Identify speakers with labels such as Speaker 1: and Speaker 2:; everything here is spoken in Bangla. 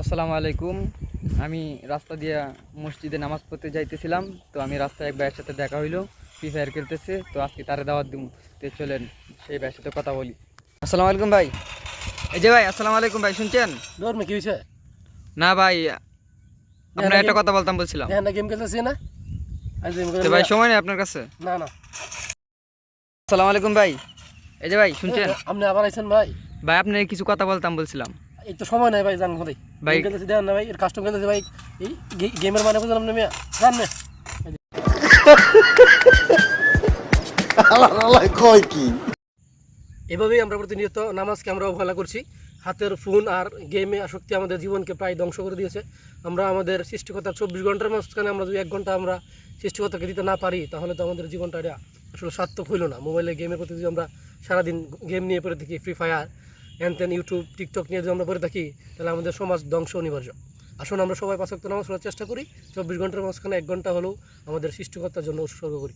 Speaker 1: আসসালামু আলাইকুম। আমি রাস্তা দিয়া মসজিদে নামাজ পড়তে যাইতেছিলাম, তো আমি রাস্তায় এক ভাইয়ের সাথে দেখা হইলো, ফ্রি ফায়ার খেলতেছে। তো আজকে তারে দাওয়াত দিব, তো চলেন সেই ভাইয়ের সাথে কথা বলি। আসসালামু আলাইকুম ভাই। এই যে ভাই, আসসালামু আলাইকুম ভাই, শুনছেন?
Speaker 2: দৌড় মে কি হয়েছে?
Speaker 1: না ভাই, আপনার একটা
Speaker 2: গেম
Speaker 1: কথা বলতাম বলছিলাম।
Speaker 2: না গেম খেলতেছি না।
Speaker 1: তো ভাই সময় নেই আপনার কাছে?
Speaker 2: না না,
Speaker 1: আসসালামু আলাইকুম ভাই। এই যে ভাই, শুনছেন?
Speaker 2: আপনি আবার আইছেন ভাই?
Speaker 1: ভাই আপনার কিছু কথা বলতাম বলছিলাম।
Speaker 2: এই তো সময় নাই ভাই, জান কোথায়
Speaker 1: ভাই
Speaker 2: গেম খেলতেছি, দেন না ভাই, এর কাস্টম খেলতেছি ভাই। এই গেমের মানে বুঝলাম না মিয়া, জান না।
Speaker 3: কয় কি
Speaker 2: এভাবেই আমরা প্রতিনিয়ত নামাজকে আমরা অবহেলা করছি। হাতের ফোন আর গেমে আসক্তি আমাদের জীবনকে প্রায় ধ্বংস করে দিয়েছে। আমরা আমাদের সৃষ্টিকর্তার 24 ঘন্টার মাঝখানে আমরা যদি 1 ঘন্টা আমরা সৃষ্টিকর্তাকে দিতে না পারি, তাহলে তো আমাদের জীবনটা এটা আসলে সার্থক হইল না। মোবাইলে গেমের প্রতি যদি আমরা সারাদিন গেম নিয়ে পড়ে থাকি, ফ্রি ফায়ার তেন ইউটিউব টিকটক নিয়ে যদি আমরা পড়ে থাকি, তাহলে আমাদের সমাজ ধ্বংস অনিবার্য। আসুন আমরা সবাই 5 ওয়াক্ত নামাজ পড়ার চেষ্টা করি, 24 ঘন্টার মাঝখানে 1 ঘন্টা হলেও আমাদের সৃষ্টিকর্তার জন্য উৎসর্গ করি।